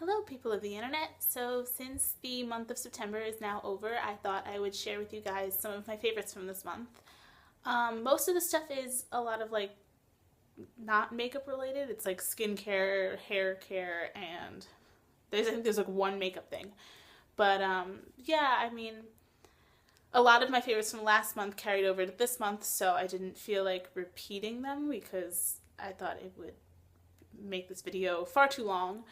Hello people of the internet. So since the month of September is now over, I thought I would share with you guys some of my favorites from this month. Most of the stuff is a lot of like not makeup related. It's like skincare, hair care, and I think there's like one makeup thing. But yeah, I mean, a lot of my favorites from last month carried over to this month, so I didn't feel like repeating them because I thought it would make this video far too long.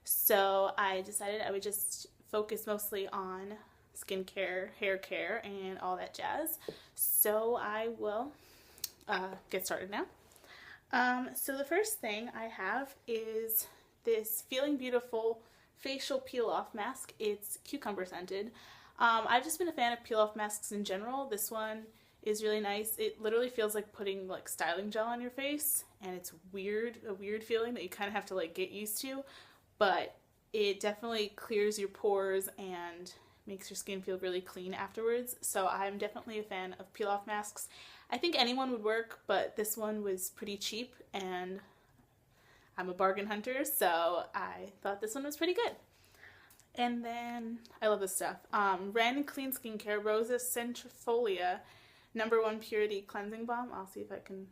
So I decided I would just focus mostly on skincare, hair care, and all that jazz. So I will get started now. So the first thing I have is this Feeling Beautiful facial peel off mask. It's cucumber scented. I've just been a fan of peel off masks in general. This one is really nice. It literally feels like putting like styling gel on your face, and it's a weird feeling that you kind of have to like get used to, but it definitely clears your pores and makes your skin feel really clean afterwards. So I'm definitely a fan of peel off masks. I think anyone would work, but this one was pretty cheap and I'm a bargain hunter, so I thought this one was pretty good. And then, I love this stuff. Ren Clean Skincare Rosa Centifolia #1 Purity Cleansing Balm. I'll see if I can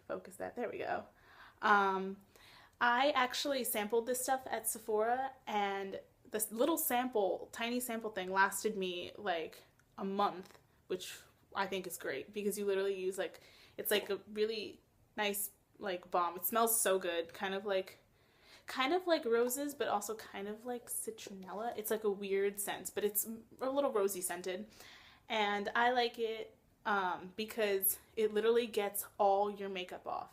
focus that. There we go. I actually sampled this stuff at Sephora, and this little tiny sample thing lasted me like a month, which I think is great because you literally use like, it's like a really nice like balm. It smells so good, kind of like roses, but also kind of like citronella. It's like a weird scent, but it's a little rosy scented, and I like it because it literally gets all your makeup off.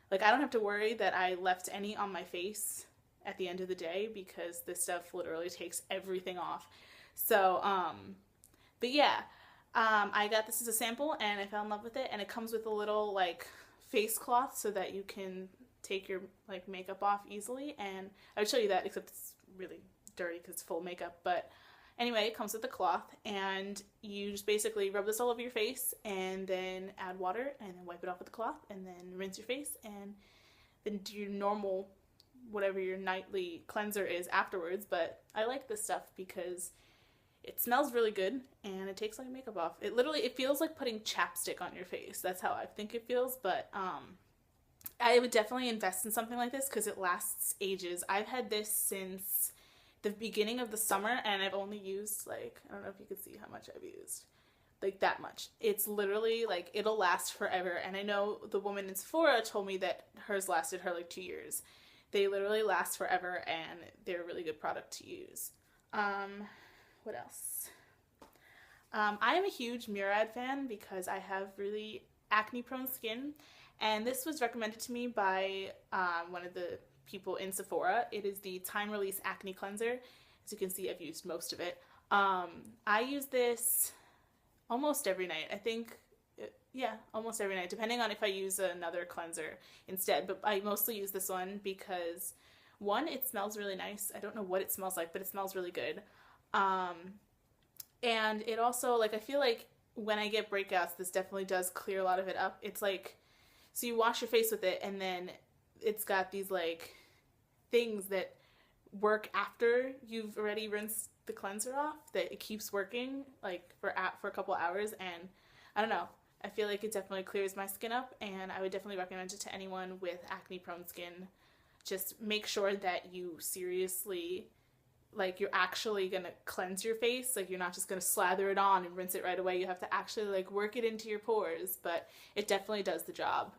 Like, I don't have to worry that I left any on my face at the end of the day because this stuff literally takes everything off. So, but yeah, I got this as a sample and I fell in love with it, and it comes with a little like face cloth so that you can take your like makeup off easily, and I would show you that, except it's really dirty because it's full of makeup. But anyway, it comes with the cloth, and you just basically rub this all over your face and then add water and then wipe it off with the cloth and then rinse your face and then do your normal whatever your nightly cleanser is afterwards. But I like this stuff because it smells really good and it takes like makeup off. It feels like putting chapstick on your face. That's how I think it feels. But I would definitely invest in something like this because it lasts ages. I've had this since the beginning of the summer, and I've only used like, I don't know if you can see how much I've used, like that much. It's literally like, it'll last forever. And I know the woman in Sephora told me that hers lasted her like 2 years. They literally last forever, and they're a really good product to use. What else? I am a huge Murad fan because I have really acne prone skin, and this was recommended to me by one of the people in Sephora. It is the Time Release Acne Cleanser. As you can see, I've used most of it. I use this almost every night. I think, yeah, almost every night, depending on if I use another cleanser instead. But I mostly use this one because, one, it smells really nice. I don't know what it smells like, but it smells really good. And it also, like, I feel like when I get breakouts, this definitely does clear a lot of it up. It's like, so you wash your face with it, and then it's got these like things that work after you've already rinsed the cleanser off, that it keeps working like for a couple hours. And I don't know, I feel like it definitely clears my skin up, and I would definitely recommend it to anyone with acne prone skin. Just make sure that you seriously, like, you're actually gonna cleanse your face. Like, you're not just gonna slather it on and rinse it right away. You have to actually like work it into your pores, but it definitely does the job.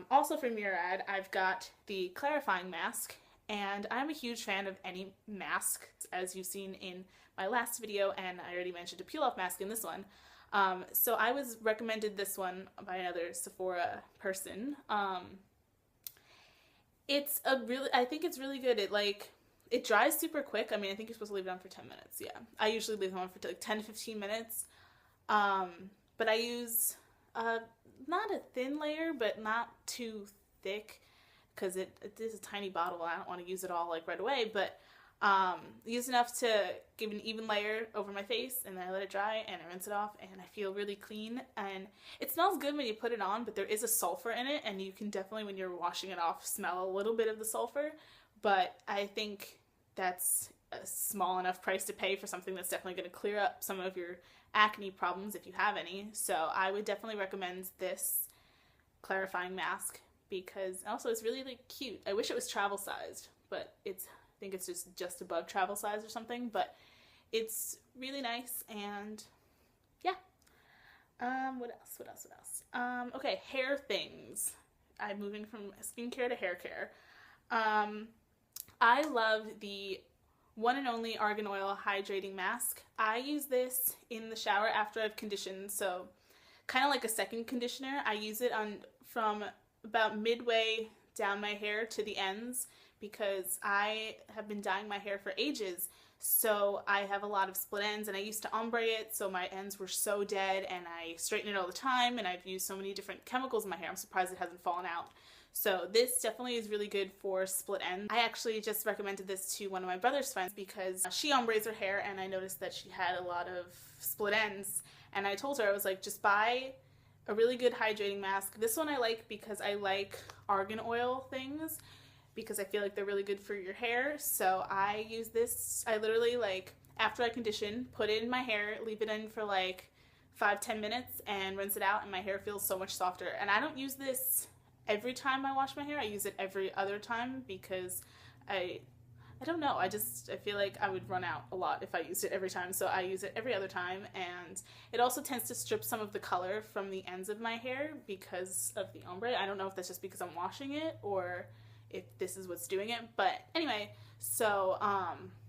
Also from Murad, I've got the clarifying mask, and I'm a huge fan of any mask, as you've seen in my last video, and I already mentioned a peel-off mask in this one. So I was recommended this one by another Sephora person. I think it's really good. It dries super quick. I mean, I think you're supposed to leave it on for 10 minutes. Yeah, I usually leave it on for like 10 to 15 minutes. But I use not a thin layer, but not too thick, because it is a tiny bottle. I don't want to use it all like right away, but use enough to give an even layer over my face, and then I let it dry and I rinse it off, and I feel really clean. And it smells good when you put it on, but there is a sulfur in it, and you can definitely, when you're washing it off, smell a little bit of the sulfur. But I think that's a small enough price to pay for something that's definitely going to clear up some of your acne problems if you have any. So I would definitely recommend this clarifying mask because also it's really like cute. I wish it was travel sized, but I think it's just above travel size or something, but it's really nice. And yeah. What else? Okay, hair things. I'm moving from skincare to hair care. I love the one and only Argan Oil Hydrating Mask. I use this in the shower after I've conditioned, so kind of like a second conditioner. I use it from about midway down my hair to the ends because I have been dyeing my hair for ages. So I have a lot of split ends and I used to ombre it, so my ends were so dead and I straighten it all the time and I've used so many different chemicals in my hair. I'm surprised it hasn't fallen out. So this definitely is really good for split ends. I actually just recommended this to one of my brother's friends because she ombres her hair and I noticed that she had a lot of split ends. And I told her, I was like, just buy a really good hydrating mask. This one I like because I like argan oil things because I feel like they're really good for your hair. So I use this, I literally like, after I condition, put it in my hair, leave it in for like 5-10 minutes and rinse it out and my hair feels so much softer. And I don't use this every time I wash my hair. I use it every other time because I don't know, I feel like I would run out a lot if I used it every time, so I use it every other time. And it also tends to strip some of the color from the ends of my hair because of the ombre. I don't know if that's just because I'm washing it or if this is what's doing it, but anyway, so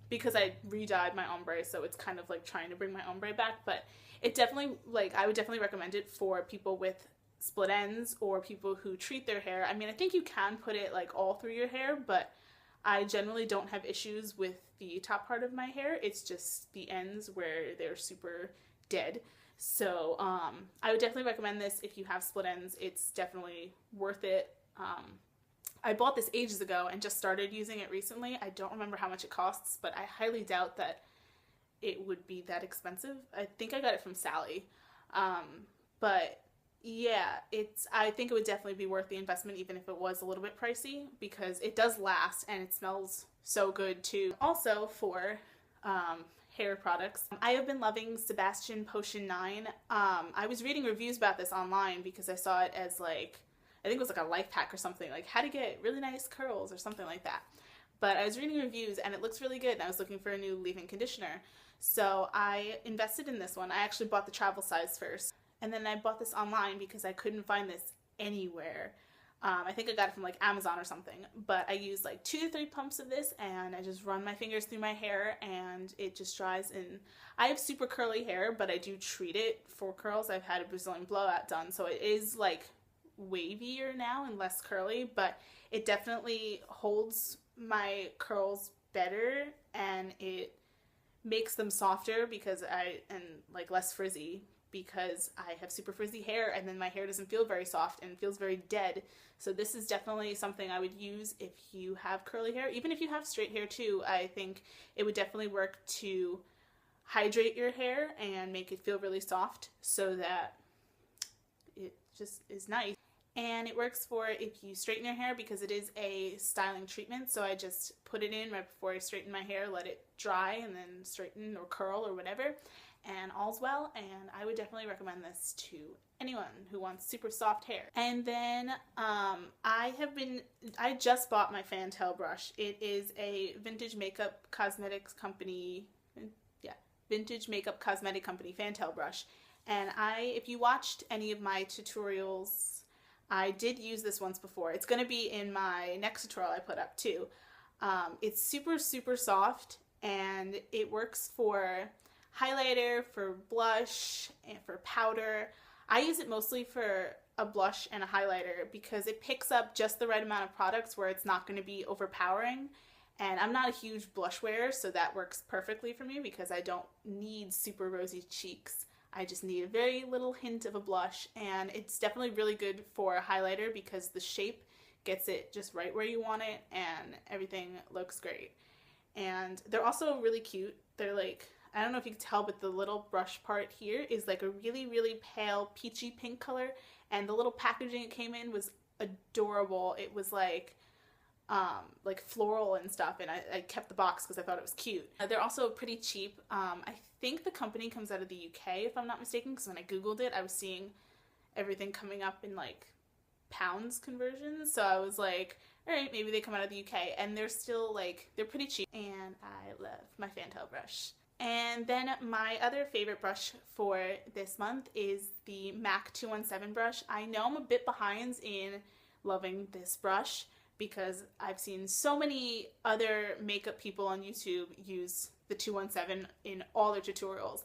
because I re-dyed my ombre, so it's kind of like trying to bring my ombre back. But it definitely, like, I would definitely recommend it for people with split ends or people who treat their hair. I mean, I think you can put it like all through your hair, but I generally don't have issues with the top part of my hair. It's just the ends where they're super dead. So I would definitely recommend this if you have split ends. It's definitely worth it. I bought this ages ago and just started using it recently. I don't remember how much it costs, but I highly doubt that it would be that expensive. I think I got it from Sally. But yeah, I think it would definitely be worth the investment even if it was a little bit pricey because it does last and it smells so good too. Also for hair products, I have been loving Sebastian Potion 9. I was reading reviews about this online because I saw it as like, I think it was like a life hack or something, like how to get really nice curls or something like that. But I was reading reviews and it looks really good and I was looking for a new leave-in conditioner. So I invested in this one. I actually bought the travel size first. And then I bought this online because I couldn't find this anywhere. I think I got it from like Amazon or something. But I used like 2 to 3 pumps of this and I just run my fingers through my hair and it just dries in. I have super curly hair, but I do treat it for curls. I've had a Brazilian blowout done, so it is like wavier now and less curly, but it definitely holds my curls better and it makes them softer because and like less frizzy because I have super frizzy hair and then my hair doesn't feel very soft and feels very dead. So this is definitely something I would use if you have curly hair. Even if you have straight hair too, I think it would definitely work to hydrate your hair and make it feel really soft so that it just is nice. And it works for if you straighten your hair because it is a styling treatment. So I just put it in right before I straighten my hair, let it dry, and then straighten or curl or whatever. And all's well. And I would definitely recommend this to anyone who wants super soft hair. And then I just bought my Fantail brush. It is a vintage makeup cosmetics company, vintage makeup cosmetic company Fantail brush. And if you watched any of my tutorials, I did use this once before. It's going to be in my next tutorial I put up too. It's super, super soft and it works for highlighter, for blush, and for powder. I use it mostly for a blush and a highlighter because it picks up just the right amount of products where it's not going to be overpowering. And I'm not a huge blush wearer, so that works perfectly for me because I don't need super rosy cheeks. I just need a very little hint of a blush, and it's definitely really good for a highlighter because the shape gets it just right where you want it and everything looks great. And they're also really cute. They're like, I don't know if you can tell, but the little brush part here is like a really, really pale peachy pink color, and the little packaging it came in was adorable. It was like like floral and stuff, and I kept the box because I thought it was cute. They're also pretty cheap. I think the company comes out of the UK, if I'm not mistaken, because when I googled it I was seeing everything coming up in like pounds conversions, so I was like, alright, maybe they come out of the UK, and they're still like, they're pretty cheap, and I love my Fantail brush. And then my other favorite brush for this month is the MAC 217 brush. I know I'm a bit behind in loving this brush because I've seen so many other makeup people on YouTube use the 217 in all their tutorials,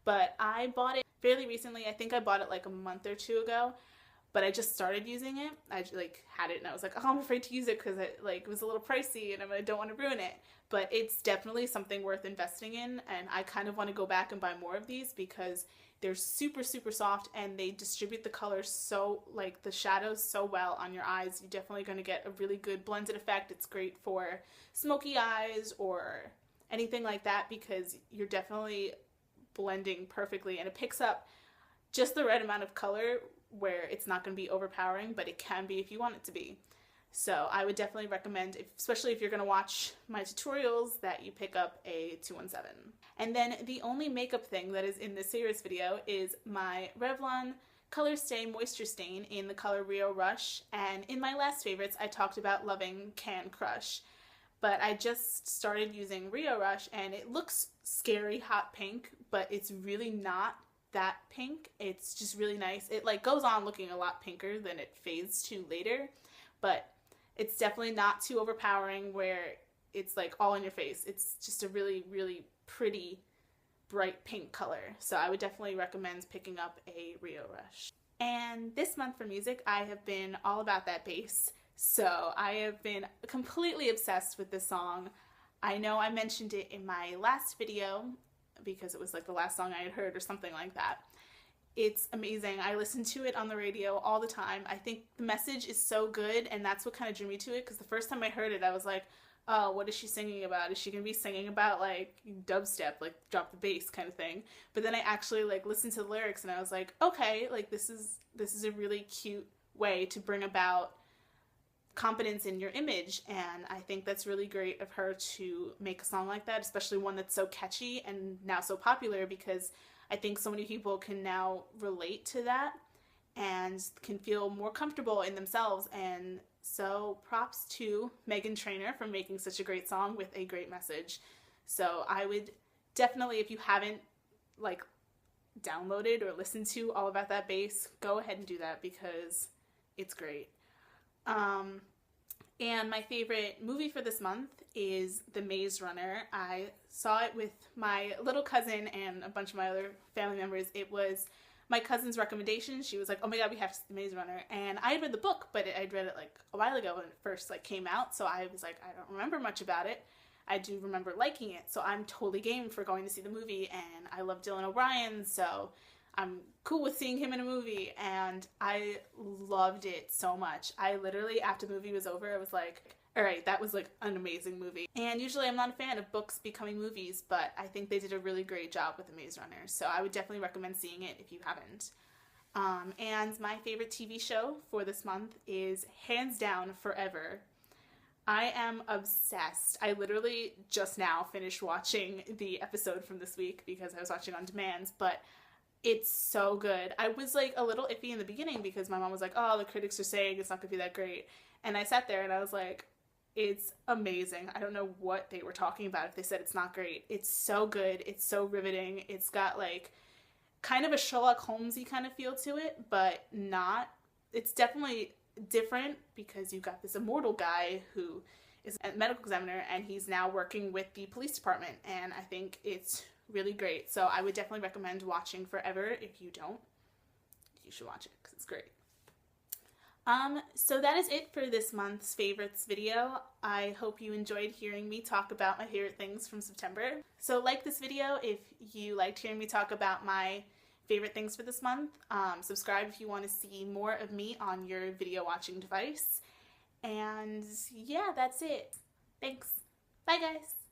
but I bought it fairly recently. I think I bought it like a month or two ago, but I just started using it. I like had it and I was like, oh, I'm afraid to use it because it like was a little pricey and I don't want to ruin it. But it's definitely something worth investing in, and I kind of want to go back and buy more of these because they're super, super soft and they distribute the colors so, like the shadows so well on your eyes. You're definitely going to get a really good blended effect. It's great for smoky eyes or anything like that because you're definitely blending perfectly, and it picks up just the right amount of color where it's not going to be overpowering, but it can be if you want it to be. So I would definitely recommend, especially if you're going to watch my tutorials, that you pick up a 217. And then the only makeup thing that is in this series video is my Revlon Colorstay Moisture Stain in the color Rio Rush. And in my last favorites, I talked about loving Can Crush. But I just started using Rio Rush, and it looks scary hot pink, but it's really not that pink. It's just really nice. It like goes on looking a lot pinker than it fades to later, but it's definitely not too overpowering where it's like all in your face. It's just a really, really pretty bright pink color. So I would definitely recommend picking up a Rio Rush. And this month for music, I have been all about that bass. So I have been completely obsessed with this song. I know I mentioned it in my last video because it was like the last song I had heard or something like that. It's amazing. I listen to it on the radio all the time. I think the message is so good, and that's what kind of drew me to it, because the first time I heard it I was like, oh, what is she singing about? Is she gonna be singing about like dubstep, like drop the bass kind of thing? But then I actually like listened to the lyrics and I was like, okay, like this is a really cute way to bring about confidence in your image, and I think that's really great of her to make a song like that, especially one that's so catchy and now so popular, because I think so many people can now relate to that and can feel more comfortable in themselves. And so props to Meghan Trainor for making such a great song with a great message. So I would definitely, if you haven't like downloaded or listened to All About That Bass, go ahead and do that because it's great. And my favorite movie for this month is The Maze Runner. I saw it with my little cousin and a bunch of my other family members. It was my cousin's recommendation. She was like, oh my god, we have to see The Maze Runner. And I had read the book, but I'd read it like a while ago when it first like came out, so I was like, I don't remember much about it. I do remember liking it, so I'm totally game for going to see the movie, and I love Dylan O'Brien, so I'm cool with seeing him in a movie, and I loved it so much. I literally, after the movie was over, I was like, alright, that was like an amazing movie. And usually I'm not a fan of books becoming movies, but I think they did a really great job with The Maze Runner, so I would definitely recommend seeing it if you haven't. And my favorite TV show for this month is hands down Forever. I am obsessed. I literally just now finished watching the episode from this week because I was watching on demand, but it's so good. I was like a little iffy in the beginning because my mom was like, oh, the critics are saying it's not gonna be that great. And I sat there and I was like, it's amazing. I don't know what they were talking about if they said it's not great. It's so good. It's so riveting. It's got like kind of a Sherlock Holmes-y kind of feel to it, but not. It's definitely different because you've got this immortal guy who is a medical examiner and he's now working with the police department, and I think it's really great. So I would definitely recommend watching Forever. If you don't, you should watch it because it's great. So that is it for this month's favorites video. I hope you enjoyed hearing me talk about my favorite things from September. So like this video if you liked hearing me talk about my favorite things for this month. Subscribe if you want to see more of me on your video watching device. And yeah, that's it. Thanks. Bye guys.